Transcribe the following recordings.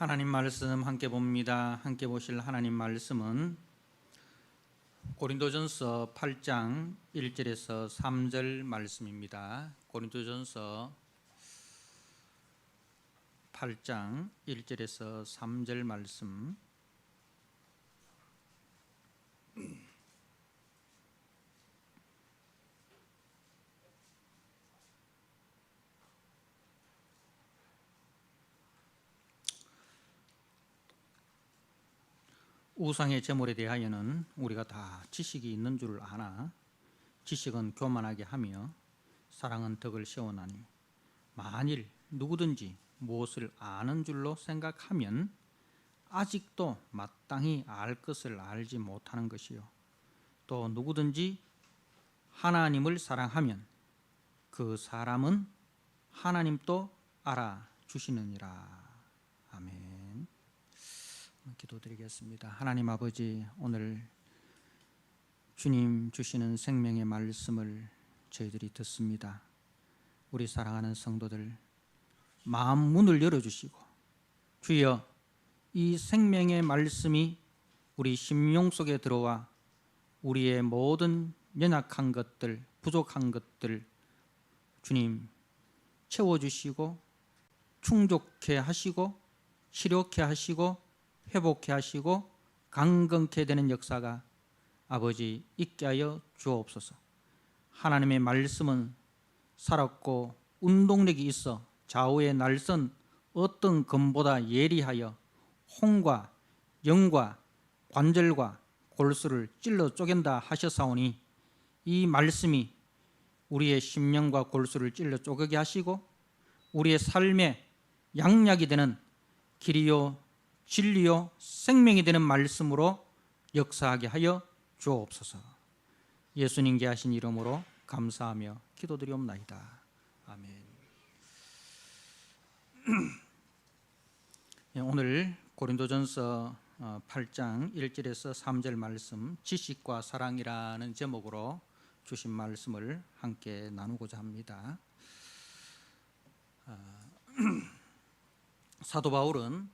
하나님 말씀 함께 봅니다. 함께 보실 하나님 말씀은 고린도전서 8장 1절에서 3절 말씀입니다. 고린도전서 8장 1절에서 3절 말씀. 우상의 제물에 대하여는 우리가 다 지식이 있는 줄 아나 지식은 교만하게 하며 사랑은 덕을 세워나니 만일 누구든지 무엇을 아는 줄로 생각하면 아직도 마땅히 알 것을 알지 못하는 것이요 또 누구든지 하나님을 사랑하면 그 사람은 하나님도 알아주시느니라. 아멘. 기도드리겠습니다. 하나님 아버지, 오늘 주님 주시는 생명의 말씀을 저희들이 듣습니다. 우리 사랑하는 성도들 마음 문을 열어주시고 주여 이 생명의 말씀이 우리 심령 속에 들어와 우리의 모든 연약한 것들, 부족한 것들 주님 채워주시고 충족케 하시고 치료케 하시고 회복케 하시고 강건케 되는 역사가 아버지 있게 하여 주옵소서. 하나님의 말씀은 살았고 운동력이 있어 좌우의 날선 어떤 검보다 예리하여 혼과 영과 관절과 골수를 찔러 쪼갠다 하셨사오니 이 말씀이 우리의 심령과 골수를 찔러 쪼개게 하시고 우리의 삶의 양약이 되는 길이요 진리요 생명이 되는 말씀으로 역사하게 하여 주옵소서. 예수님께 하신 이름으로 감사하며 기도드리옵나이다. 아멘. 오늘 고린도전서 8장 1절에서 3절 말씀 지식과 사랑이라는 제목으로 주신 말씀을 함께 나누고자 합니다. 사도 바울은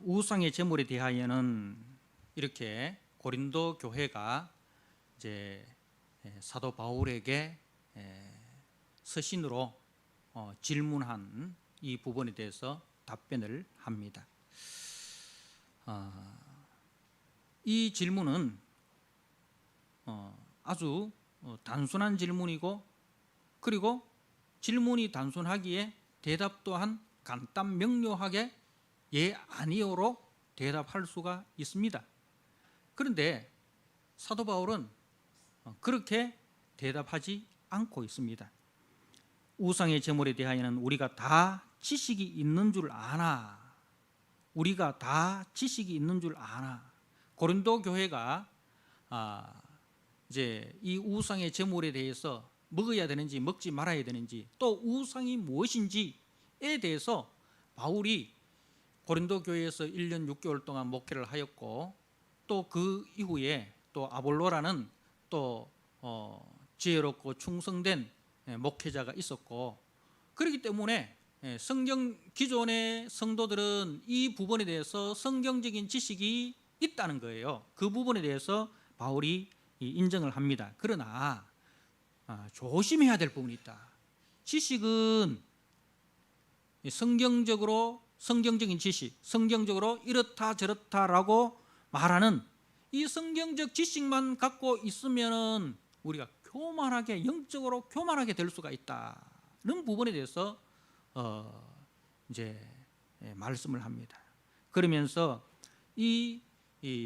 우상의 제물에 대하여는 이렇게 고린도 교회가 이제 사도 바울에게 서신으로 질문한 이 부분에 대해서 답변을 합니다. 이 질문은 아주 단순한 질문이고 그리고 질문이 단순하기에 대답 또한 간단 명료하게 예 아니요로 대답할 수가 있습니다. 그런데 사도 바울은 그렇게 대답하지 않고 있습니다. 우상의 제물에 대하여는 우리가 다 지식이 있는 줄 아나. 우리가 다 지식이 있는 줄 아나. 고린도 교회가 이제 이 우상의 제물에 대해서 먹어야 되는지 먹지 말아야 되는지 또 우상이 무엇인지에 대해서 바울이 고린도 교회에서 1년 6개월 동안 목회를 하였고 또 그 이후에 또 아볼로라는 또 지혜롭고 충성된 목회자가 있었고 그렇기 때문에 성경 기존의 성도들은 이 부분에 대해서 성경적인 지식이 있다는 거예요. 그 부분에 대해서 바울이 인정을 합니다. 그러나 조심해야 될 부분이 있다. 지식은 성경적인 지식, 성경적으로 이렇다 저렇다라고 말하는 이 성경적 지식만 갖고 있으면 우리가 교만하게 영적으로 교만하게 될 수가 있다는 부분에 대해서 이제 말씀을 합니다. 그러면서 이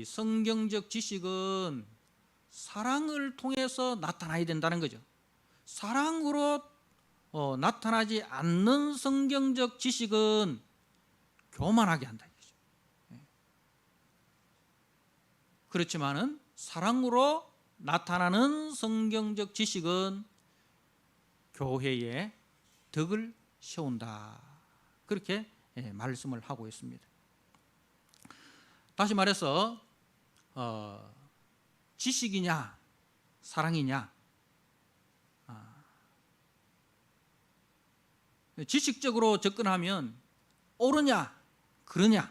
성경적 지식은 사랑을 통해서 나타나야 된다는 거죠. 사랑으로 나타나지 않는 성경적 지식은 교만하게 한다 이거죠. 그렇지만은 사랑으로 나타나는 성경적 지식은 교회의 덕을 세운다. 그렇게 말씀을 하고 있습니다. 다시 말해서 지식이냐 사랑이냐, 지식적으로 접근하면 옳으냐 그러냐,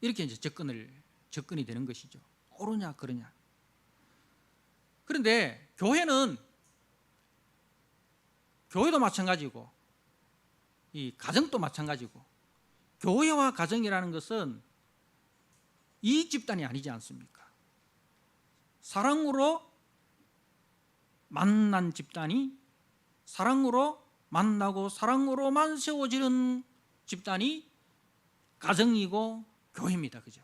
이렇게 이제 접근이 되는 것이죠. 옳으냐 그러냐. 그런데 교회도 마찬가지고 이 가정도 마찬가지고, 교회와 가정이라는 것은 이익 집단이 아니지 않습니까? 사랑으로 만난 집단이, 사랑으로 만나고 사랑으로만 세워지는 집단이 가정이고 교회입니다. 그죠?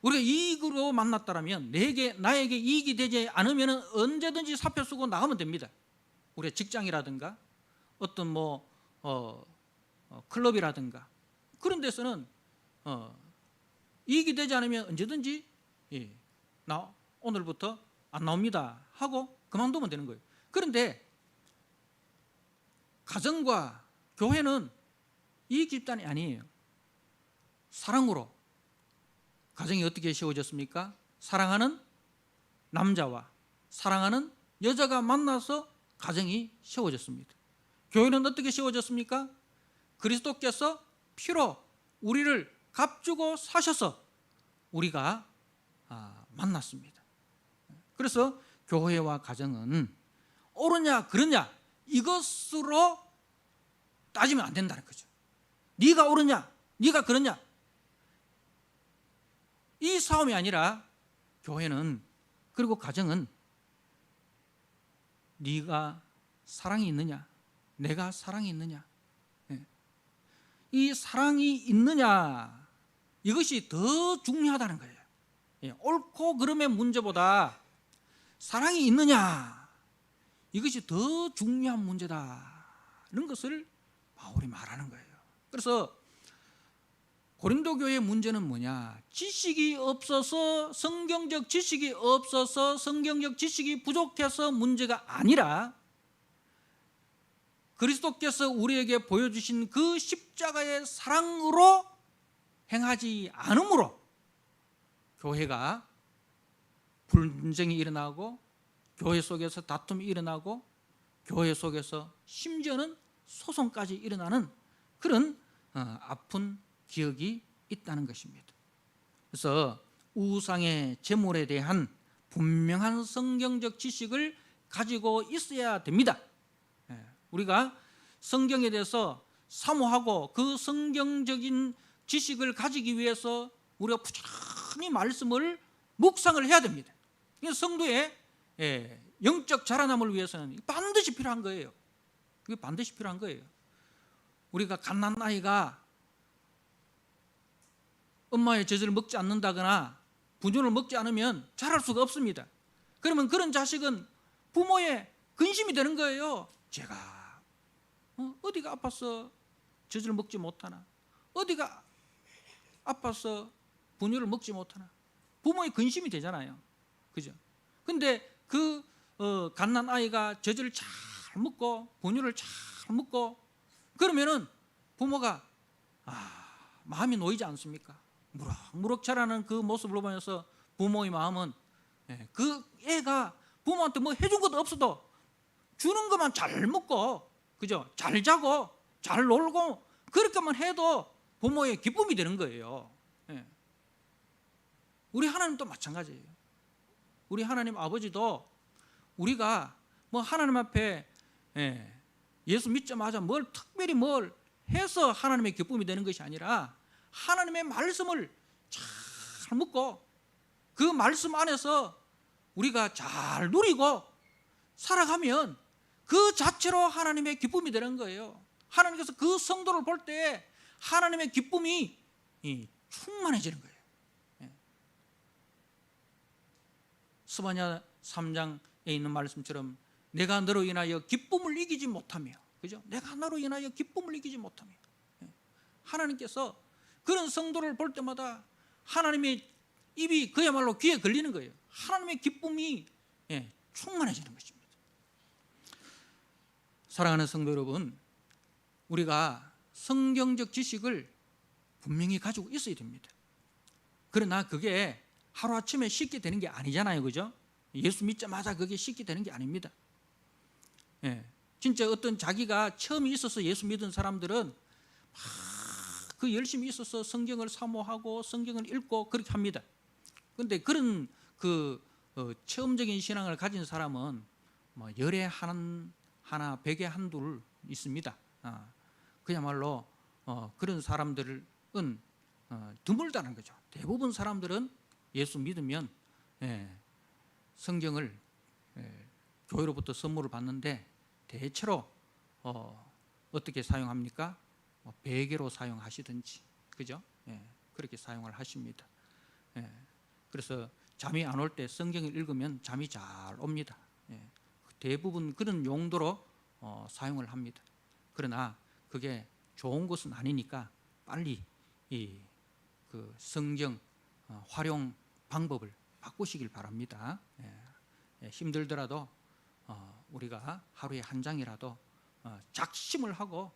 우리가 이익으로 만났다면 나에게 이익이 되지 않으면 언제든지 사표 쓰고 나가면 됩니다. 우리가 직장이라든가 어떤 클럽이라든가 그런 데서는 이익이 되지 않으면 언제든지 나 오늘부터 안 나옵니다 하고 그만두면 되는 거예요. 그런데 가정과 교회는 이익 집단이 아니에요. 사랑으로 가정이 어떻게 세워졌습니까? 사랑하는 남자와 사랑하는 여자가 만나서 가정이 세워졌습니다. 교회는 어떻게 세워졌습니까? 그리스도께서 피로 우리를 값주고 사셔서 우리가 만났습니다. 그래서 교회와 가정은 옳으냐 그러냐 이것으로 따지면 안 된다는 거죠. 네가 옳으냐 네가 그러냐 이 싸움이 아니라, 교회는 그리고 가정은 네가 사랑이 있느냐 내가 사랑이 있느냐, 이 사랑이 있느냐 이것이 더 중요하다는 거예요. 옳고 그름의 문제보다 사랑이 있느냐 이것이 더 중요한 문제다는 것을 바울이 말하는 거예요. 그래서 고린도 교회의 문제는 뭐냐? 지식이 없어서, 성경적 지식이 없어서, 성경적 지식이 부족해서 문제가 아니라, 그리스도께서 우리에게 보여주신 그 십자가의 사랑으로 행하지 않으므로 교회가 분쟁이 일어나고, 교회 속에서 다툼이 일어나고, 교회 속에서 심지어는 소송까지 일어나는 그런 아픈 기억이 있다는 것입니다. 그래서 우상의 제물에 대한 분명한 성경적 지식을 가지고 있어야 됩니다. 우리가 성경에 대해서 사모하고 그 성경적인 지식을 가지기 위해서 우리가 부지런히 말씀을 묵상을 해야 됩니다. 성도의 영적 자라남을 위해서는 반드시 필요한 거예요. 그게 반드시 필요한 거예요. 우리가 갓난아이가 엄마의 젖을 먹지 않는다거나 분유를 먹지 않으면 자랄 수가 없습니다. 그러면 그런 자식은 부모의 근심이 되는 거예요. 제가 어디가 아파서 젖을 먹지 못하나, 어디가 아파서 분유를 먹지 못하나, 부모의 근심이 되잖아요. 그죠? 근데 그 갓난아이가 젖을 잘 먹고 분유를 잘 먹고 그러면은 부모가 마음이 놓이지 않습니까? 무럭무럭 자라는 그 모습을 보면서 부모의 마음은 그 애가 부모한테 뭐 해준 것도 없어도 주는 것만 잘 먹고, 그죠? 잘 자고 잘 놀고 그렇게만 해도 부모의 기쁨이 되는 거예요. 우리 하나님도 마찬가지예요. 우리 하나님 아버지도 우리가 뭐 하나님 앞에 예수 믿자마자 특별히 뭘 해서 하나님의 기쁨이 되는 것이 아니라, 하나님의 말씀을 잘 묻고 그 말씀 안에서 우리가 잘 누리고 살아가면 그 자체로 하나님의 기쁨이 되는 거예요. 하나님께서 그 성도를 볼 때 하나님의 기쁨이 충만해지는 거예요. 스바냐 3장에 있는 말씀처럼 내가 너로 인하여 기쁨을 이기지 못하며, 그죠? 내가 너로 인하여 기쁨을 이기지 못하며, 하나님께서 그런 성도를 볼 때마다 하나님의 입이 그야말로 귀에 걸리는 거예요. 하나님의 기쁨이 충만해지는 것입니다. 사랑하는 성도 여러분, 우리가 성경적 지식을 분명히 가지고 있어야 됩니다. 그러나 그게 하루아침에 쉽게 되는 게 아니잖아요. 그죠? 예수 믿자마자 그게 쉽게 되는 게 아닙니다. 진짜 어떤 자기가 처음에 있어서 예수 믿은 사람들은 그 열심히 있어서 성경을 사모하고 성경을 읽고 그렇게 합니다. 그런데 그런 체험적인 신앙을 가진 사람은 뭐 열에 하나, 백에 한둘 있습니다. 그야말로 그런 사람들은 드물다는 거죠. 대부분 사람들은 예수 믿으면 성경을 교회로부터 선물을 받는데 대체로 어떻게 사용합니까? 베개로 사용하시든지, 그죠? 그렇게 사용을 하십니다. 그래서 잠이 안 올 때 성경을 읽으면 잠이 잘 옵니다. 대부분 그런 용도로 사용을 합니다. 그러나 그게 좋은 것은 아니니까 빨리 그 성경 활용 방법을 바꾸시길 바랍니다. 힘들더라도 우리가 하루에 한 장이라도 작심을 하고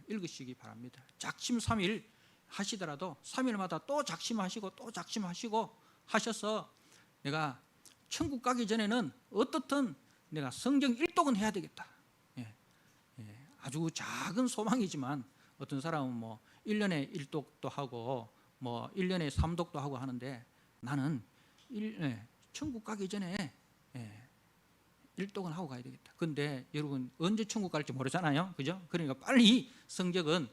읽으시기 바랍니다. 작심 3일 하시더라도 3일마다 또 작심하시고 또 작심하시고 하셔서 내가 천국 가기 전에는 어떻든 내가 성경 1독은 해야 되겠다. 아주 작은 소망이지만 어떤 사람은 뭐 1년에 1독도 하고 뭐 1년에 3독도 하고 하는데 나는 천국 가기 전에 1독은 하고 가야 되겠다. 근데 여러분 언제 천국 갈지 모르잖아요, 그죠? 그러니까 빨리 성경은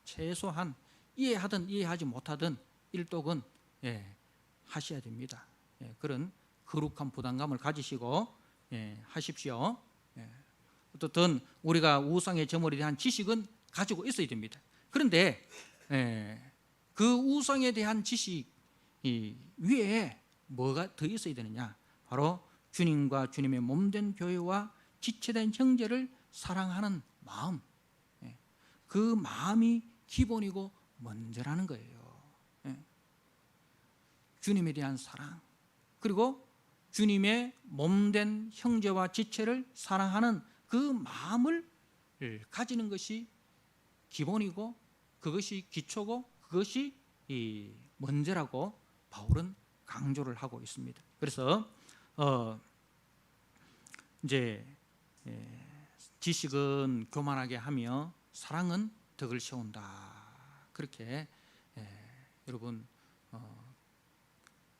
최소한 이해하든 이해하지 못하든 1독은 하셔야 됩니다. 그런 거룩한 부담감을 가지시고 하십시오. 어떻든 우리가 우상의 제물에 대한 지식은 가지고 있어야 됩니다. 그런데 그 우상에 대한 지식 위에 뭐가 더 있어야 되느냐? 바로 주님과 주님의 몸된 교회와 지체된 형제를 사랑하는 마음, 그 마음이 기본이고 먼저라는 거예요. 주님에 대한 사랑, 그리고 주님의 몸된 형제와 지체를 사랑하는 그 마음을 가지는 것이 기본이고 그것이 기초고 그것이 먼저라고 바울은 강조를 하고 있습니다. 그래서 이제 지식은 교만하게 하며 사랑은 덕을 세운다. 그렇게 여러분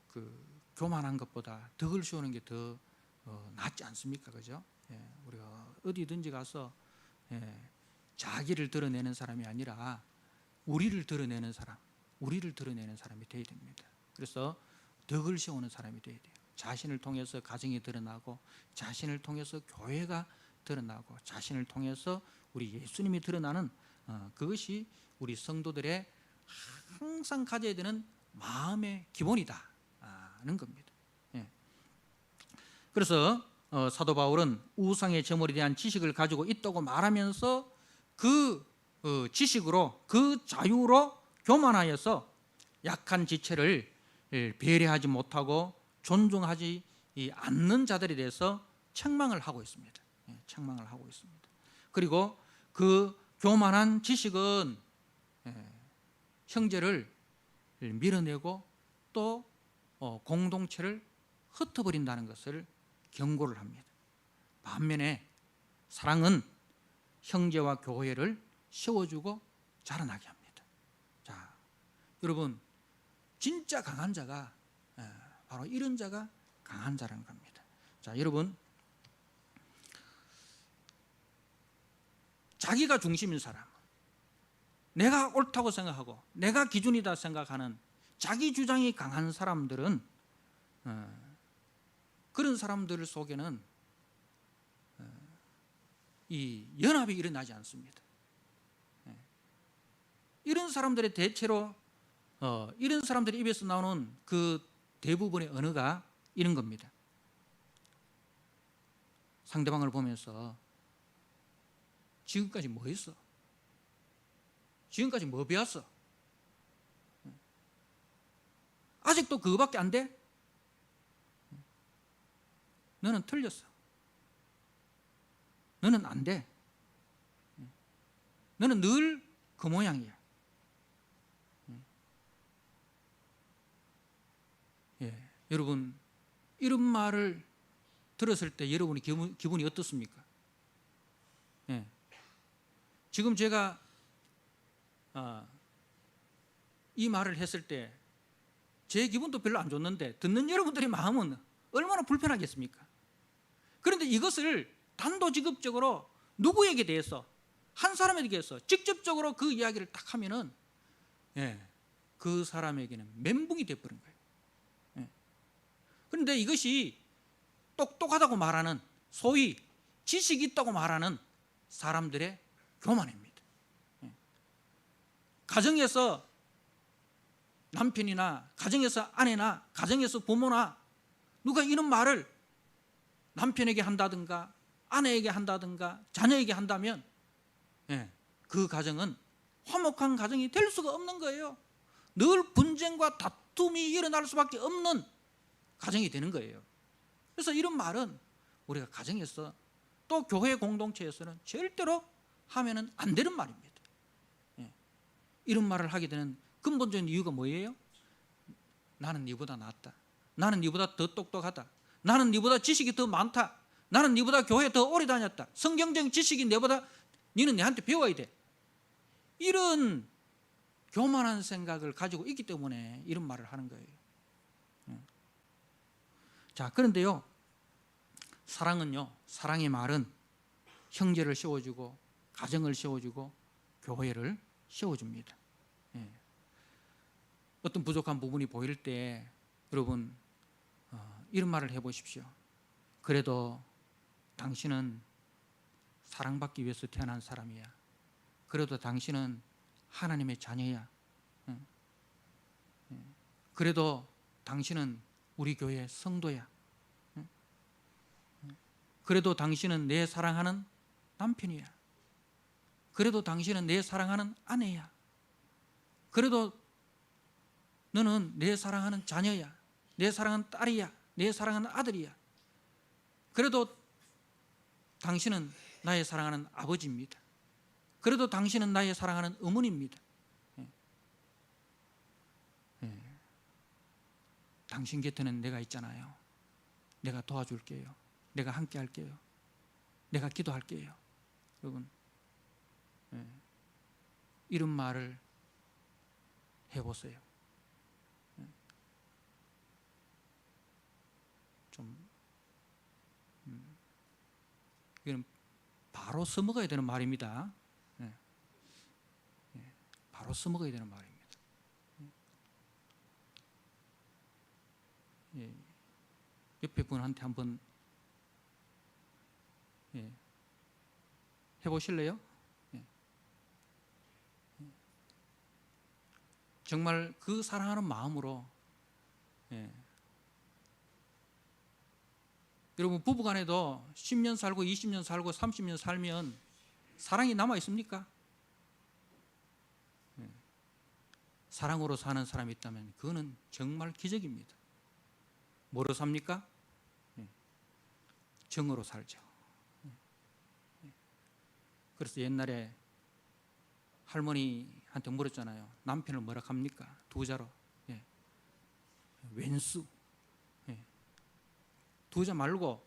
그 교만한 것보다 덕을 세우는 게 더 낫지 않습니까? 그죠? 우리가 어디든지 가서 자기를 드러내는 사람이 아니라 우리를 드러내는 사람, 우리를 드러내는 사람이 되어야 됩니다. 그래서 덕을 세우는 사람이 되어야 돼요. 자신을 통해서 가정이 드러나고, 자신을 통해서 교회가 드러나고, 자신을 통해서 우리 예수님이 드러나는 그것이 우리 성도들의 항상 가져야 되는 마음의 기본이다 하는 겁니다. 그래서 사도 바울은 우상의 제물에 대한 지식을 가지고 있다고 말하면서 그 지식으로, 그 자유로 교만하여서 약한 지체를 배려하지 못하고 존중하지 않는 자들에 대해서 책망을 하고 있습니다. 책망을 하고 있습니다. 그리고 그 교만한 지식은 형제를 밀어내고 또 공동체를 흩어버린다는 것을 경고를 합니다. 반면에 사랑은 형제와 교회를 세워주고 자라나게 합니다. 자, 여러분 진짜 강한 자가 바로 이런 자가 강한 자라는 겁니다. 자, 여러분 자기가 중심인 사람, 내가 옳다고 생각하고 내가 기준이다 생각하는 자기 주장이 강한 사람들은 그런 사람들 속에는 이 연합이 일어나지 않습니다. 이런 사람들의 대체로 이런 사람들의 입에서 나오는 그 대부분의 언어가 이런 겁니다. 상대방을 보면서 지금까지 뭐 했어? 지금까지 뭐 배웠어? 아직도 그거밖에 안 돼? 너는 틀렸어. 너는 안 돼. 너는 늘 그 모양이야. 여러분 이런 말을 들었을 때 여러분의 기분이 어떻습니까? 지금 제가 이 말을 했을 때 제 기분도 별로 안 좋는데 듣는 여러분들의 마음은 얼마나 불편하겠습니까? 그런데 이것을 단도직입적으로 누구에게 대해서, 한 사람에게 대해서 직접적으로 그 이야기를 딱 하면은 그 사람에게는 멘붕이 되어버린 거예요. 그런데 이것이 똑똑하다고 말하는, 소위 지식이 있다고 말하는 사람들의 교만입니다. 가정에서 남편이나 가정에서 아내나 가정에서 부모나 누가 이런 말을 남편에게 한다든가 아내에게 한다든가 자녀에게 한다면 그 가정은 화목한 가정이 될 수가 없는 거예요. 늘 분쟁과 다툼이 일어날 수밖에 없는 가정이 되는 거예요. 그래서 이런 말은 우리가 가정에서 또 교회 공동체에서는 절대로 하면은 안 되는 말입니다. 이런 말을 하게 되는 근본적인 이유가 뭐예요? 나는 네보다 낫다. 나는 네보다 더 똑똑하다. 나는 네보다 지식이 더 많다. 나는 네보다 교회 더 오래 다녔다. 성경적인 지식이 내보다, 너는 내한테 배워야 돼. 이런 교만한 생각을 가지고 있기 때문에 이런 말을 하는 거예요. 자, 그런데요, 사랑은요, 사랑의 말은 형제를 세워주고 가정을 세워주고 교회를 세워줍니다. 어떤 부족한 부분이 보일 때 여러분 이런 말을 해보십시오. 그래도 당신은 사랑받기 위해서 태어난 사람이야. 그래도 당신은 하나님의 자녀야. 그래도 당신은 우리 교회 성도야. 그래도 당신은 내 사랑하는 남편이야. 그래도 당신은 내 사랑하는 아내야. 그래도 너는 내 사랑하는 자녀야. 내 사랑하는 딸이야. 내 사랑하는 아들이야. 그래도 당신은 나의 사랑하는 아버지입니다. 그래도 당신은 나의 사랑하는 어머니입니다. 당신 곁에는 내가 있잖아요. 내가 도와줄게요. 내가 함께 할게요. 내가 기도할게요. 여러분, 이런 말을 해보세요. 이건 바로 써먹어야 되는 말입니다. 바로 써먹어야 되는 말입니다. 옆에 분한테 한번 해보실래요? 정말 그 사랑하는 마음으로. 여러분, 부부간에도 10년 살고 20년 살고 30년 살면 사랑이 남아 있습니까? 사랑으로 사는 사람이 있다면 그거는 정말 기적입니다. 뭐로 삽니까? 정으로 살죠. 그래서 옛날에 할머니한테 물었잖아요. 남편을 뭐라 합니까? 두 자로. 왼수. 두 자 말고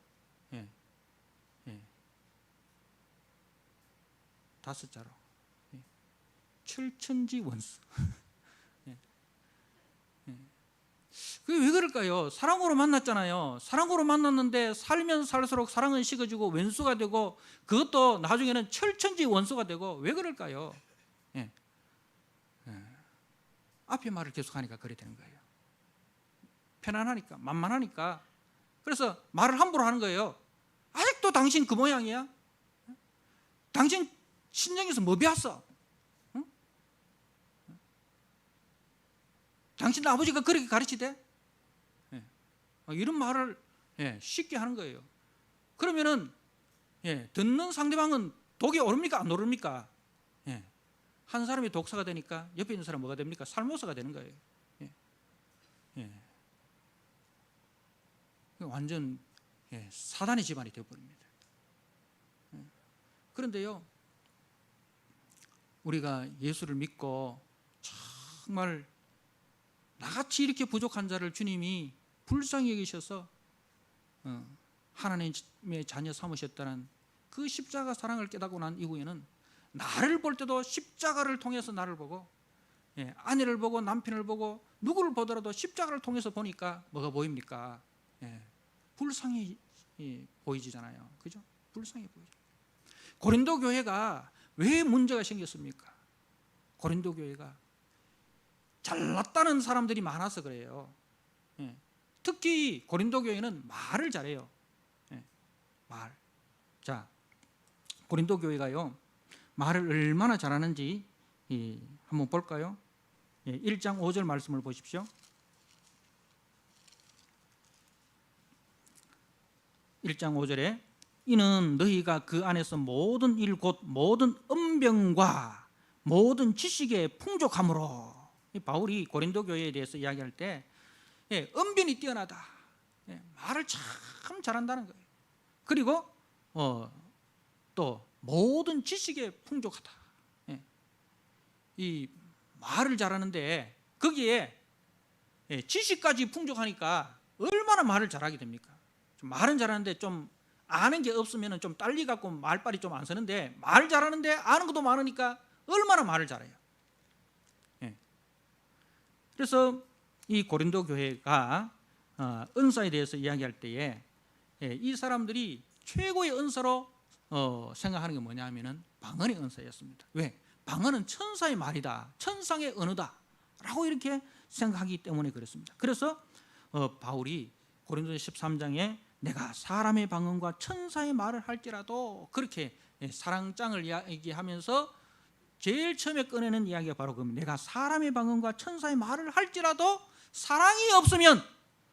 다섯 자로. 철천지 원수. 그게 왜 그럴까요? 사랑으로 만났잖아요. 사랑으로 만났는데 살면 살수록 사랑은 식어지고 왼수가 되고 그것도 나중에는 철천지 원수가 되고 왜 그럴까요? 앞에 말을 계속하니까 그래 되는 거예요. 편안하니까, 만만하니까. 그래서 말을 함부로 하는 거예요. 아직도 당신 그 모양이야? 당신 신정에서 뭐 배웠어? 응? 당신 아버지가 그렇게 가르치대? 이런 말을 쉽게 하는 거예요. 그러면은 듣는 상대방은 독이 오릅니까? 안 오릅니까? 한 사람이 독사가 되니까 옆에 있는 사람은 뭐가 됩니까? 살모사가 되는 거예요. 완전 사단의 집안이 되어버립니다. 그런데요, 우리가 예수를 믿고 정말 나같이 이렇게 부족한 자를 주님이 불쌍히 여기셔서 하나님의 자녀 삼으셨다는 그 십자가 사랑을 깨닫고 난 이후에는 나를 볼 때도 십자가를 통해서 나를 보고, 아내를 보고 남편을 보고 누구를 보더라도 십자가를 통해서 보니까 뭐가 보입니까? 불쌍히 보이지잖아요. 그죠? 불쌍히 보이죠. 고린도 교회가 왜 문제가 생겼습니까? 고린도 교회가 잘났다는 사람들이 많아서 그래요. 특히 고린도 교회는 말을 잘해요. 말. 자, 고린도 교회가요, 말을 얼마나 잘하는지 한번 볼까요? 1장 5절 말씀을 보십시오. 1장 5절에 이는 너희가 그 안에서 모든 일 곧 모든 언병과 모든 지식에 풍족함으로, 바울이 고린도 교회에 대해서 이야기할 때 언변이 뛰어나다, 말을 참 잘한다는 거예요. 그리고 또 모든 지식에 풍족하다. 이 말을 잘하는데 거기에 지식까지 풍족하니까 얼마나 말을 잘하게 됩니까? 말은 잘하는데 좀 아는 게 없으면 좀 딸리 갖고 말빨이 좀 안 서는데, 말 잘하는데 아는 것도 많으니까 얼마나 말을 잘해요. 그래서 이 고린도 교회가 은사에 대해서 이야기할 때에 이 사람들이 최고의 은사로 생각하는 게 뭐냐면은 방언의 은사였습니다. 왜? 방언은 천사의 말이다, 천상의 언어다 라고 이렇게 생각하기 때문에 그렇습니다. 그래서 바울이 고린도서 13장에 내가 사람의 방언과 천사의 말을 할지라도, 그렇게 사랑장을 이야기하면서 제일 처음에 꺼내는 이야기가 바로 그겁니다. 내가 사람의 방언과 천사의 말을 할지라도 사랑이 없으면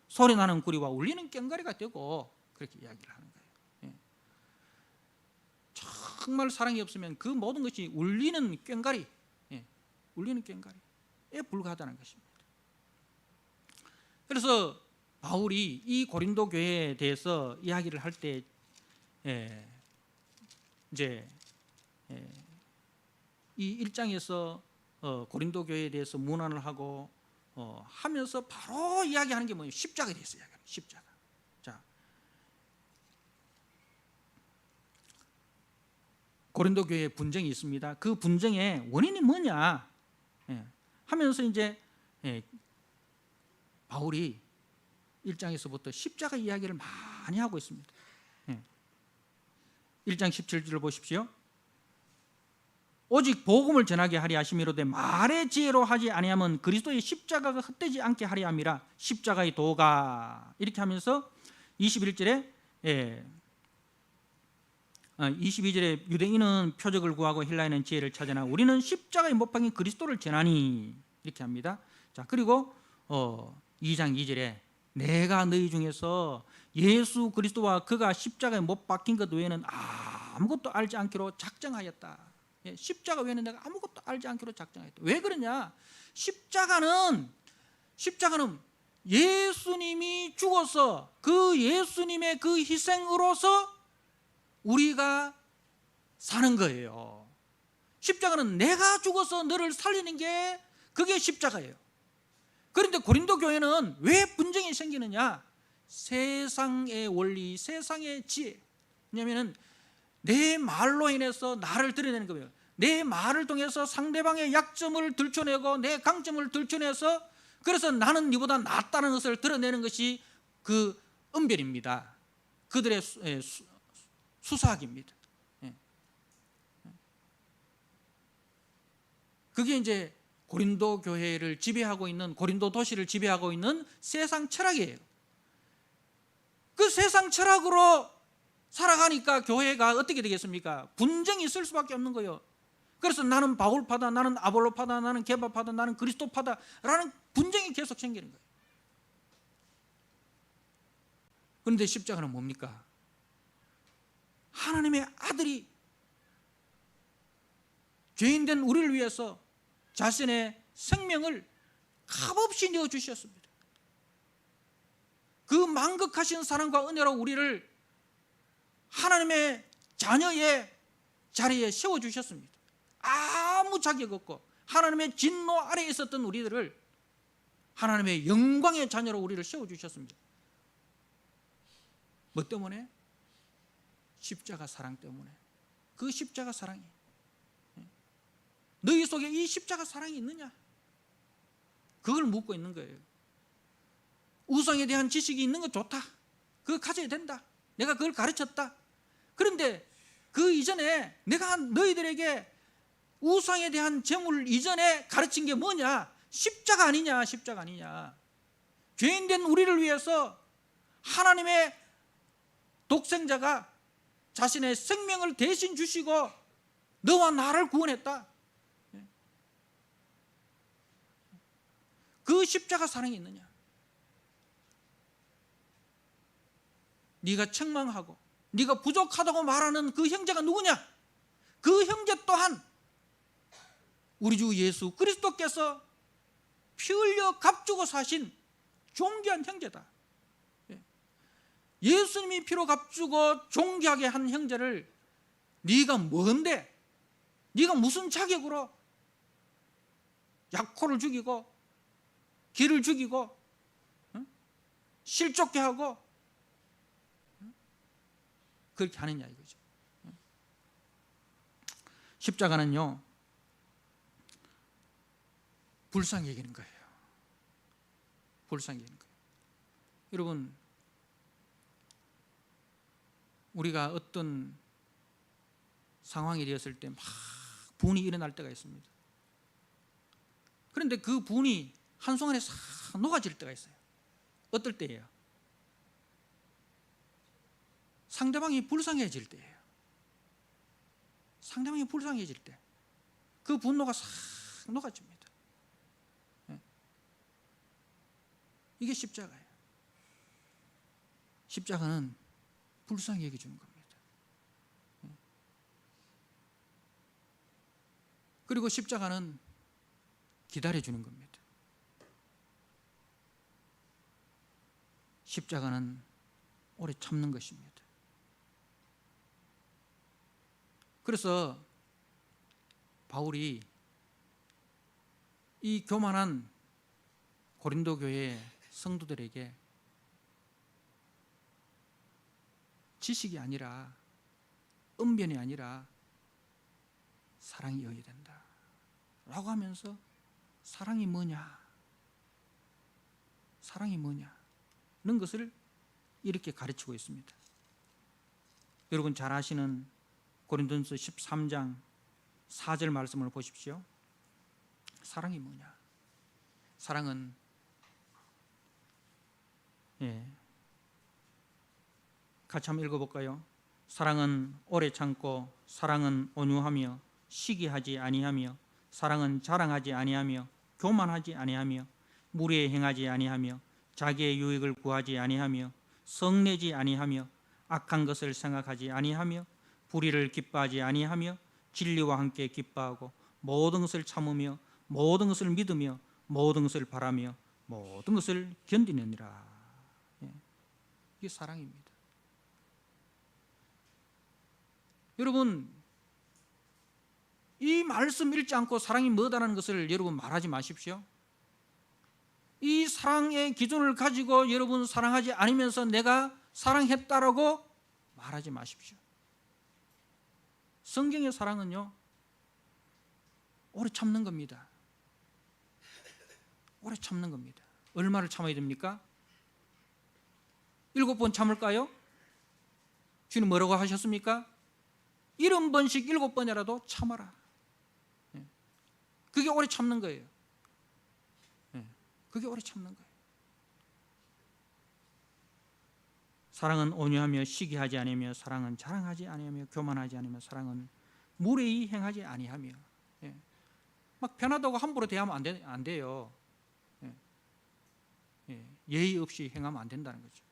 소리나는 구리와 울리는 꽹과리가 되고, 그렇게 이야기를 하는 거예요. 정말 사랑이 없으면 그 모든 것이 울리는 꽹과리, 울리는 꽹과리에 불과하다는 것입니다. 그래서 바울이 이 고린도 교회에 대해서 이야기를 할 때 이제 이 1장에서 고린도 교회에 대해서 문안을 하고 하면서 바로 이야기하는 게 뭐예요? 십자가에 대해서 이야기하는 거예요. 십자가. 자, 고린도 교회에 분쟁이 있습니다. 그 분쟁의 원인이 뭐냐 하면서 이제 바울이 1장에서부터 십자가 이야기를 많이 하고 있습니다. 1장 17절을 보십시오. 오직 복음을 전하게 하리 하심이로되 말의 지혜로 하지 아니하면 그리스도의 십자가가 헛되지 않게 하리 함이라. 십자가의 도가, 이렇게 하면서 21절에 22절에 유대인은 표적을 구하고 헬라인은 지혜를 찾으나 우리는 십자가에 못 박힌 그리스도를 전하니, 이렇게 합니다. 자, 그리고 2장 2절에 내가 너희 중에서 예수 그리스도와 그가 십자가에 못 박힌 것 외에는 아무것도 알지 않기로 작정하였다. 십자가 외에는 내가 아무것도 알지 않기로 작정하였다. 왜 그러냐? 십자가는 예수님이 죽어서 그 예수님의 그 희생으로서 우리가 사는 거예요. 십자가는 내가 죽어서 너를 살리는 게 그게 십자가예요. 그런데 고린도 교회는 왜 분쟁이 생기느냐? 세상의 원리, 세상의 지혜. 왜냐하면 내 말로 인해서 나를 드러내는 거예요. 내 말을 통해서 상대방의 약점을 들춰내고 내 강점을 들춰내서, 그래서 나는 네보다 낫다는 것을 드러내는 것이 그 언변입니다. 그들의 수사학입니다. 그게 이제 고린도 교회를 지배하고 있는, 고린도 도시를 지배하고 있는 세상 철학이에요. 그 세상 철학으로 살아가니까 교회가 어떻게 되겠습니까? 분쟁이 있을 수밖에 없는 거예요. 그래서 나는 바울파다, 나는 아볼로파다, 나는 게바파다, 나는 그리스도파다라는 분쟁이 계속 생기는 거예요. 그런데 십자가는 뭡니까? 하나님의 아들이 죄인된 우리를 위해서 자신의 생명을 값없이 내어주셨습니다. 그 만극하신 사랑과 은혜로 우리를 하나님의 자녀의 자리에 세워주셨습니다. 아무 자격 없고 하나님의 진노 아래에 있었던 우리들을 하나님의 영광의 자녀로 우리를 세워주셨습니다. 뭐 때문에? 십자가 사랑 때문에. 그 십자가 사랑이. 너희 속에 이 십자가 사랑이 있느냐? 그걸 묻고 있는 거예요. 우상에 대한 지식이 있는 건 좋다. 그거 가져야 된다. 내가 그걸 가르쳤다. 그런데 그 이전에 내가 너희들에게 우상에 대한 제물 이전에 가르친 게 뭐냐? 십자가 아니냐? 십자가 아니냐? 죄인된 우리를 위해서 하나님의 독생자가 자신의 생명을 대신 주시고 너와 나를 구원했다. 그 십자가 사랑이 있느냐? 네가 책망하고 네가 부족하다고 말하는 그 형제가 누구냐? 그 형제 또한 우리 주 예수 그리스도께서 피 흘려 값주고 사신 존귀한 형제다. 예수님이 피로 값주고 존귀하게 한 형제를 네가 뭔데? 네가 무슨 자격으로 약혼을 죽이고 길을 죽이고 실족게 하고 그렇게 하느냐 이거죠. 십자가는요, 불쌍히 여기는 거예요. 불쌍히 여기는 거예요. 여러분, 우리가 어떤 상황이 되었을 때 막 분이 일어날 때가 있습니다. 그런데 그 분이 한순간에 싹 녹아질 때가 있어요. 어떨 때예요? 상대방이 불쌍해질 때예요. 상대방이 불쌍해질 때 그 분노가 싹 녹아집니다. 이게 십자가예요. 십자가는 불쌍히 여겨주는 겁니다. 그리고 십자가는 기다려주는 겁니다. 십자가는 오래 참는 것입니다. 그래서 바울이 이 교만한 고린도 교회 성도들에게 지식이 아니라 언변이 아니라 사랑이어야 된다 라고 하면서 사랑이 뭐냐, 사랑이 뭐냐 는 것을 이렇게 가르치고 있습니다. 여러분 잘 아시는 고린도전서 13장 4절 말씀을 보십시오. 사랑이 뭐냐? 사랑은 같이 한번 읽어볼까요? 사랑은 오래 참고, 사랑은 온유하며 시기하지 아니하며, 사랑은 자랑하지 아니하며 교만하지 아니하며 무리에 행하지 아니하며 자기의 유익을 구하지 아니하며 성내지 아니하며 악한 것을 생각하지 아니하며 불의를 기뻐하지 아니하며 진리와 함께 기뻐하고 모든 것을 참으며 모든 것을 믿으며 모든 것을 바라며 모든 것을 견디느니라. 이게 사랑입니다. 여러분, 이 말씀 읽지 않고 사랑이 뭐다라는 것을 여러분 말하지 마십시오. 이 사랑의 기준을 가지고 여러분 사랑하지 않으면서 내가 사랑했다라고 말하지 마십시오. 성경의 사랑은요, 오래 참는 겁니다. 오래 참는 겁니다. 얼마를 참아야 됩니까? 7번 참을까요? 주님 뭐라고 하셨습니까? 70번씩 7번이라도 참아라. 그게 오래 참는 거예요. 그게 오래 참는 거예요. 사랑은 온유하며 시기하지 아니하며, 사랑은 자랑하지 아니하며 교만하지 아니하며, 사랑은 무례히 행하지 아니하며. 막 편하다고 함부로 대하면 안 돼요. 예의 없이 행하면 안 된다는 거죠.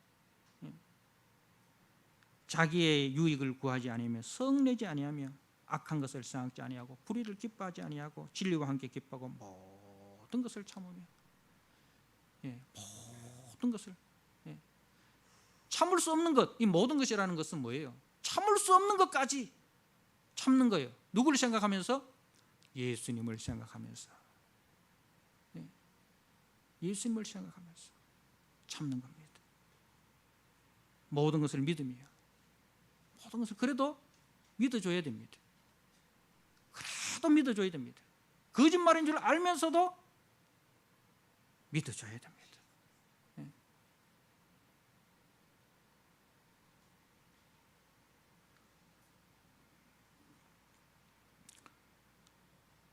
자기의 유익을 구하지 아니하며 성내지 아니하며 악한 것을 생각지 아니하고 불의를 기뻐하지 아니하고 진리와 함께 기뻐하고 모든 것을 참으며, 모든 것을, 참을 수 없는 것, 이 모든 것이라는 것은 뭐예요? 참을 수 없는 것까지 참는 거예요. 누구를 생각하면서? 예수님을 생각하면서, 예수님을 생각하면서 참는 겁니다. 모든 것을 믿으며, 모든 것을 그래도 믿어줘야 됩니다. 그래도 믿어줘야 됩니다. 거짓말인 줄 알면서도 믿어줘야 됩니다.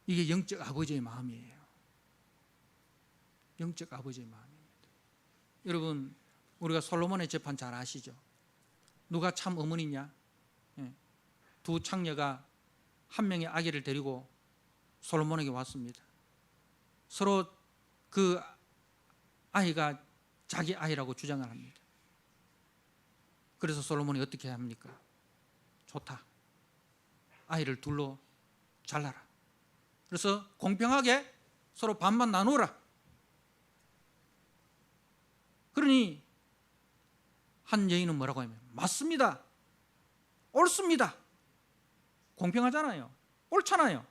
이게 영적 아버지의 마음이에요. 영적 아버지의 마음입니다. 여러분, 우리가 솔로몬의 재판 잘 아시죠? 누가 참 어머니냐? 두 창녀가 한 명의 아기를 데리고 솔로몬에게 왔습니다. 서로 그 아이가 자기 아이라고 주장을 합니다. 그래서 솔로몬이 어떻게 합니까? 좋다. 아이를 둘로 잘라라. 그래서 공평하게 서로 반반 나누라. 그러니 한 여인은 뭐라고 하면 맞습니다. 옳습니다. 공평하잖아요. 옳잖아요.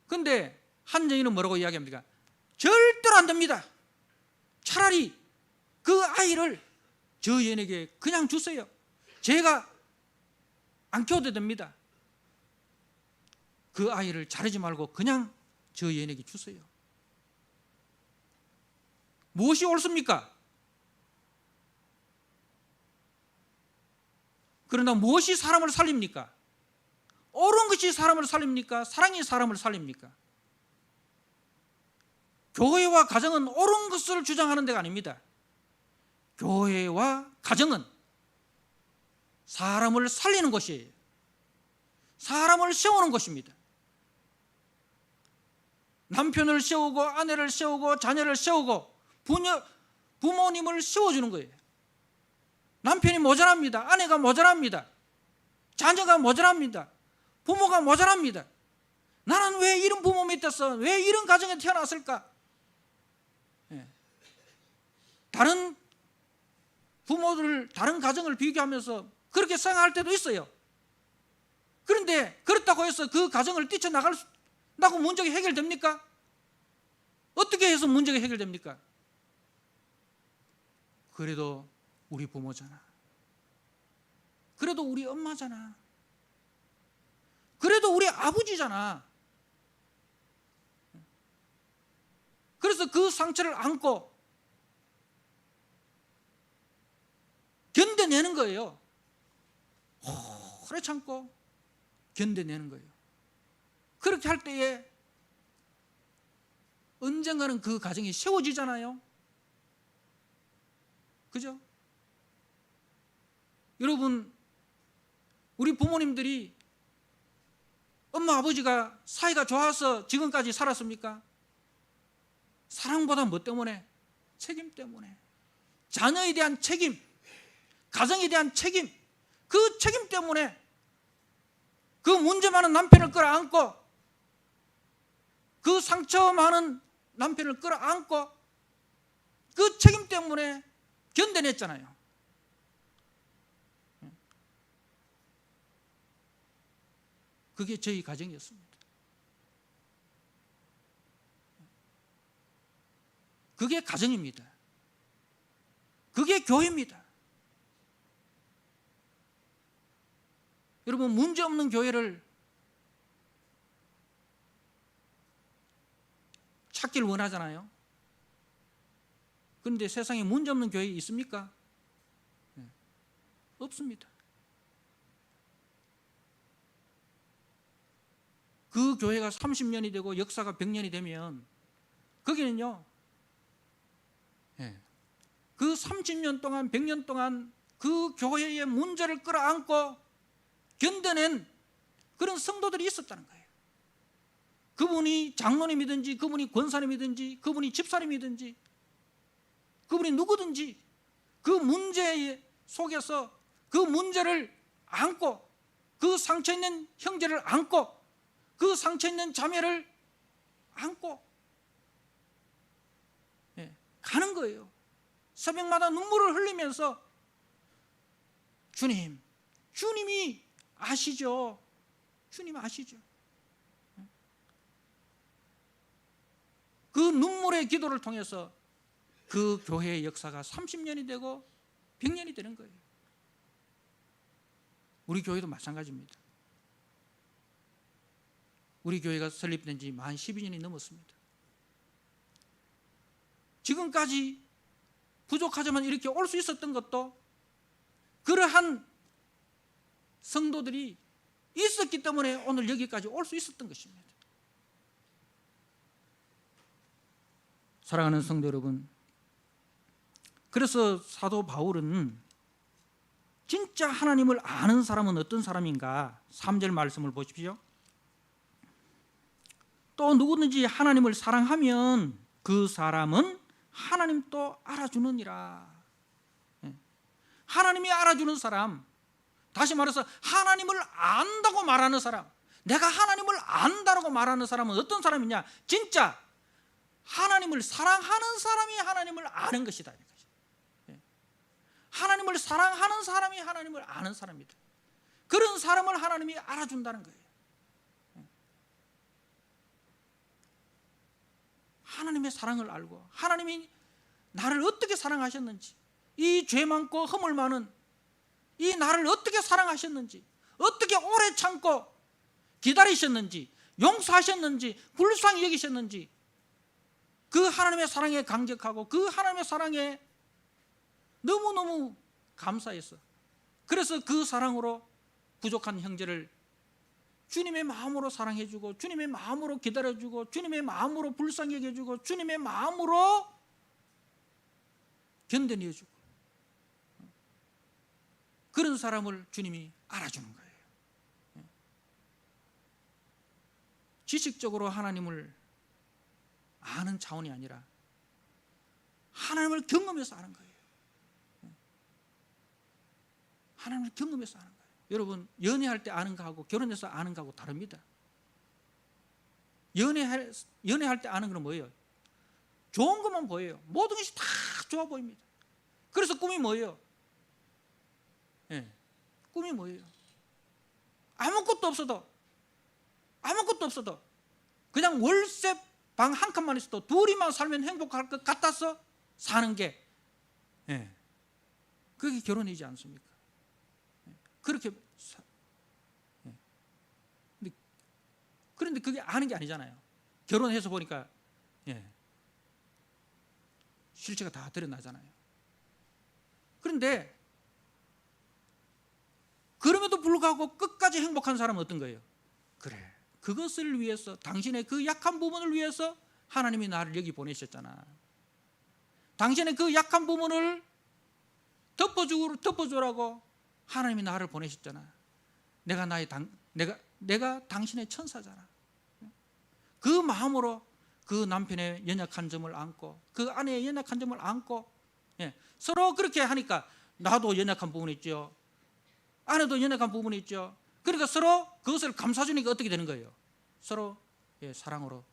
그런데 한 여인은 뭐라고 이야기합니까? 절대로 안 됩니다. 차라리 그 아이를 저 여인에게 그냥 주세요. 제가 안 키워도 됩니다. 그 아이를 자르지 말고 그냥 저 여인에게 주세요. 무엇이 옳습니까? 그러나 무엇이 사람을 살립니까? 옳은 것이 사람을 살립니까? 사랑이 사람을 살립니까? 교회와 가정은 옳은 것을 주장하는 데가 아닙니다. 교회와 가정은 사람을 살리는 것이에요. 사람을 세우는 것입니다. 남편을 세우고 아내를 세우고 자녀를 세우고 부모님을 세워주는 거예요. 남편이 모자랍니다. 아내가 모자랍니다. 자녀가 모자랍니다. 부모가 모자랍니다. 나는 왜 이런 부모 밑에서 왜 이런 가정에 태어났을까? 다른 부모들, 다른 가정을 비교하면서 그렇게 생각할 때도 있어요. 그런데 그렇다고 해서 그 가정을 뛰쳐나간다고 문제가 해결됩니까? 어떻게 해서 문제가 해결됩니까? 그래도 우리 부모잖아. 그래도 우리 엄마잖아. 그래도 우리 아버지잖아. 그래서 그 상처를 안고 견뎌내는 거예요. 오래 참고 견뎌내는 거예요. 그렇게 할 때에 언젠가는 그 가정이 세워지잖아요. 그죠? 여러분, 우리 부모님들이 엄마 아버지가 사이가 좋아서 지금까지 살았습니까? 사랑보다 뭐 때문에? 책임 때문에. 자녀에 대한 책임, 가정에 대한 책임, 그 책임 때문에 그 문제 많은 남편을 끌어안고 그 상처 많은 남편을 끌어안고 그 책임 때문에 견뎌냈잖아요. 그게 저희 가정이었습니다. 그게 가정입니다. 그게 교회입니다. 여러분, 문제없는 교회를 찾길 원하잖아요. 그런데 세상에 문제없는 교회 있습니까? 없습니다. 그 교회가 30년이 되고 역사가 100년이 되면 거기는요, 그 30년 동안 100년 동안 그 교회의 문제를 끌어안고 견뎌낸 그런 성도들이 있었다는 거예요. 그분이 장로님이든지 그분이 권사님이든지 그분이 집사님이든지 그분이 누구든지 그 문제 속에서 그 문제를 안고 그 상처 있는 형제를 안고 그 상처 있는 자매를 안고 가는 거예요. 새벽마다 눈물을 흘리면서 주님이 아시죠? 주님 아시죠? 그 눈물의 기도를 통해서 그 교회의 역사가 30년이 되고 100년이 되는 거예요. 우리 교회도 마찬가지입니다. 우리 교회가 설립된 지 만 12년이 넘었습니다. 지금까지 부족하지만 이렇게 올 수 있었던 것도 그러한 성도들이 있었기 때문에 오늘 여기까지 올 수 있었던 것입니다. 사랑하는 성도 여러분, 그래서 사도 바울은 진짜 하나님을 아는 사람은 어떤 사람인가? 3절 말씀을 보십시오. 또 누구든지 하나님을 사랑하면 그 사람은 하나님도 알아주느니라. 하나님이 알아주는 사람, 다시 말해서 하나님을 안다고 말하는 사람, 내가 하나님을 안다고 말하는 사람은 어떤 사람이냐? 진짜 하나님을 사랑하는 사람이 하나님을 아는 것이다. 하나님을 사랑하는 사람이 하나님을 아는 사람이다. 그런 사람을 하나님이 알아준다는 거예요. 하나님의 사랑을 알고 하나님이 나를 어떻게 사랑하셨는지, 이 죄 많고 허물 많은 이 나를 어떻게 사랑하셨는지, 어떻게 오래 참고 기다리셨는지, 용서하셨는지, 불쌍히 여기셨는지, 그 하나님의 사랑에 감격하고 그 하나님의 사랑에 너무너무 감사했어. 그래서 그 사랑으로 부족한 형제를 주님의 마음으로 사랑해주고, 주님의 마음으로 기다려주고, 주님의 마음으로 불쌍히 여겨주고, 주님의 마음으로 견뎌내주고, 그런 사람을 주님이 알아주는 거예요. 지식적으로 하나님을 아는 차원이 아니라 하나님을 경험해서 아는 거예요. 하나님을 경험해서 아는 거예요. 여러분, 연애할 때 아는 거하고 결혼해서 아는 거하고 다릅니다. 연애할 때 아는 건 뭐예요? 좋은 것만 보여요. 모든 것이 다 좋아 보입니다. 그래서 꿈이 뭐예요? 꿈이 뭐예요? 아무것도 없어도 그냥 월세 방 한 칸만 있어도 둘이만 살면 행복할 것 같아서 사는 게, 그게 결혼이지 않습니까? 그렇게 그런데 그게 아는 게 아니잖아요. 결혼해서 보니까 실체가 다 드러나잖아요. 그런데 그럼에도 불구하고 끝까지 행복한 사람은 어떤 거예요? 그래, 그것을 위해서, 당신의 그 약한 부분을 위해서 하나님이 나를 여기 보내셨잖아. 당신의 그 약한 부분을 덮어주라고 하나님이 나를 보내셨잖아. 내가 당신의 천사잖아. 그 마음으로 그 남편의 연약한 점을 안고, 그 아내의 연약한 점을 안고, 서로 그렇게 하니까 나도 연약한 부분이 있죠, 아내도 연약한 부분이 있죠. 그러니까 서로 그것을 감싸주니까 어떻게 되는 거예요? 서로 사랑으로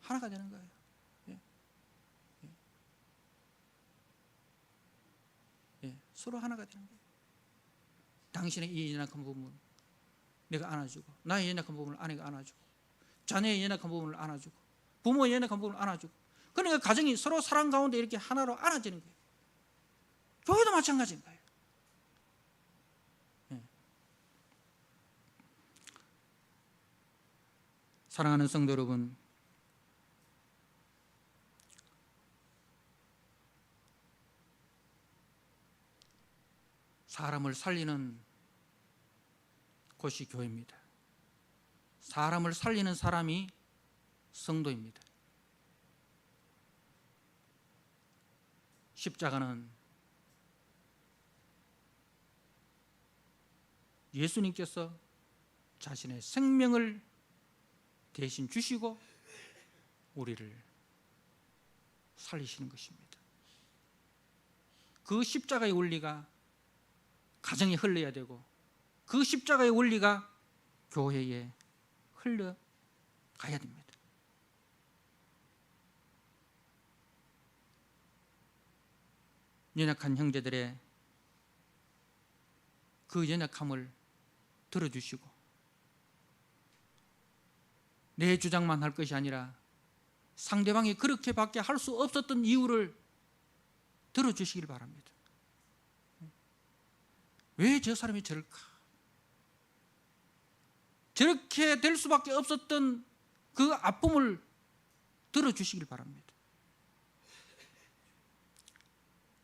하나가 되는 거예요. 서로 하나가 되는 거예요. 당신의 이 연약한 부분 내가 안아주고, 나의 연약한 부분을 아내가 안아주고, 자녀의 연약한 부분을 안아주고, 부모의 연약한 부분을 안아주고, 그러니까 가정이 서로 사랑 가운데 이렇게 하나로 안아지는 거예요. 교회도 마찬가지인 거예요. 사랑하는 성도 여러분, 사람을 살리는 곳이 교회입니다. 사람을 살리는 사람이 성도입니다. 십자가는 예수님께서 자신의 생명을 대신 주시고 우리를 살리시는 것입니다. 그 십자가의 원리가 가정에 흘러야 되고, 그 십자가의 원리가 교회에 흘러가야 됩니다. 연약한 형제들의 그 연약함을 들어주시고, 내 주장만 할 것이 아니라 상대방이 그렇게밖에 할 수 없었던 이유를 들어주시길 바랍니다. 왜 저 사람이 저럴까? 저렇게 될 수밖에 없었던 그 아픔을 들어주시길 바랍니다.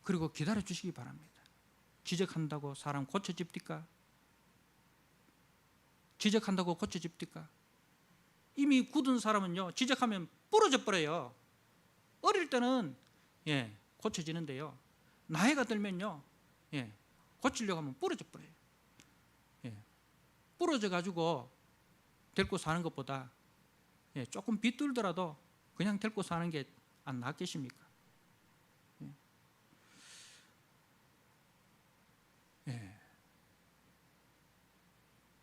그리고 기다려 주시기 바랍니다. 지적한다고 사람 고쳐집니까? 지적한다고 고쳐집니까? 이미 굳은 사람은요, 지적하면 부러져 버려요. 어릴 때는 고쳐지는데요, 나이가 들면요, 고치려고 하면 부러져 버려요. 부러져 가지고 데리고 사는 것보다 조금 비뚤더라도 그냥 데리고 사는 게 안 낫겠습니까?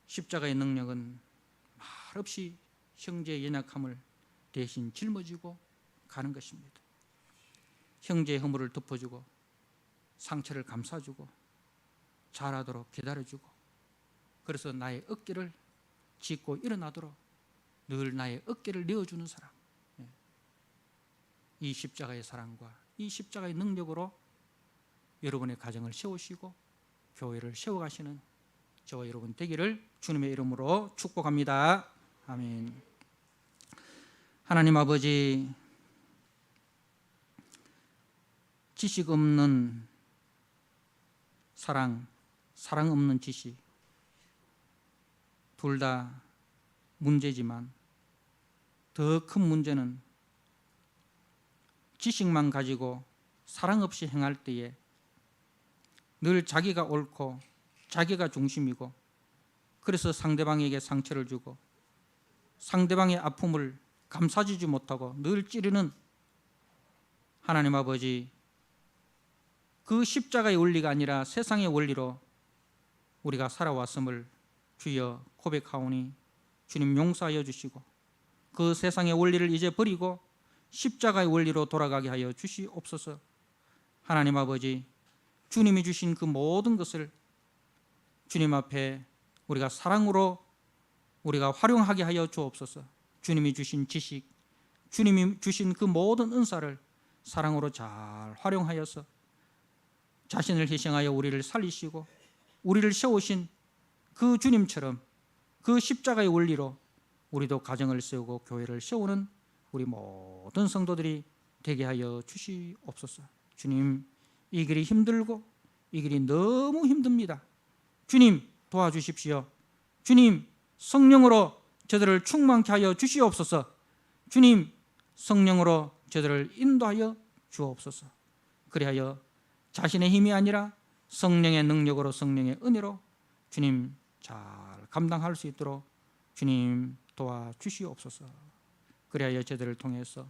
십자가의 능력은 말없이 형제의 연약함을 대신 짊어지고 가는 것입니다. 형제의 허물을 덮어주고 상처를 감싸주고 잘하도록 기다려주고, 그래서 나의 어깨를 짚고 일어나도록 늘 나의 어깨를 내어주는 사람, 이 십자가의 사랑과 이 십자가의 능력으로 여러분의 가정을 세우시고 교회를 세워가시는 저와 여러분 되기를 주님의 이름으로 축복합니다. 아멘. 하나님 아버지, 지식 없는 사랑, 사랑 없는 지식, 둘 다 문제지만 더 큰 문제는 지식만 가지고 사랑 없이 행할 때에 늘 자기가 옳고 자기가 중심이고, 그래서 상대방에게 상처를 주고 상대방의 아픔을 감싸주지 못하고 늘 찌르는 하나님 아버지, 그 십자가의 원리가 아니라 세상의 원리로 우리가 살아왔음을 주여 고백하오니 주님 용서하여 주시고, 그 세상의 원리를 이제 버리고 십자가의 원리로 돌아가게 하여 주시옵소서. 하나님 아버지, 주님이 주신 그 모든 것을 주님 앞에 우리가 사랑으로 우리가 활용하게 하여 주옵소서. 주님이 주신 지식, 주님이 주신 그 모든 은사를 사랑으로 잘 활용하여서 자신을 희생하여 우리를 살리시고 우리를 세우신 그 주님처럼 그 십자가의 원리로 우리도 가정을 세우고 교회를 세우는 우리 모든 성도들이 되게 하여 주시옵소서. 주님, 이 길이 힘들고 이 길이 너무 힘듭니다. 주님 도와주십시오. 주님 성령으로 저들을 충만케 하여 주시옵소서. 주님 성령으로 저들을 인도하여 주옵소서. 그리하여 자신의 힘이 아니라 성령의 능력으로, 성령의 은혜로 주님 잘 감당할 수 있도록 주님 도와주시옵소서. 그리하여 저들을 통해서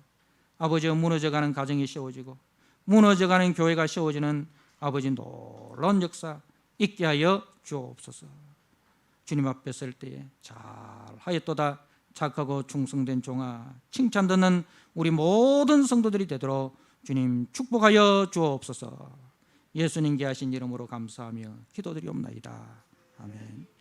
아버지의 무너져가는 가정이 세워지고 무너져가는 교회가 세워지는 아버지 놀라운 역사 있게 하여 주옵소서. 주님 앞에 설 때에 잘하였도다 착하고 충성된 종아, 칭찬 듣는 우리 모든 성도들이 되도록 주님 축복하여 주옵소서. 예수님께 하신 이름으로 감사하며 기도드리옵나이다. 아멘.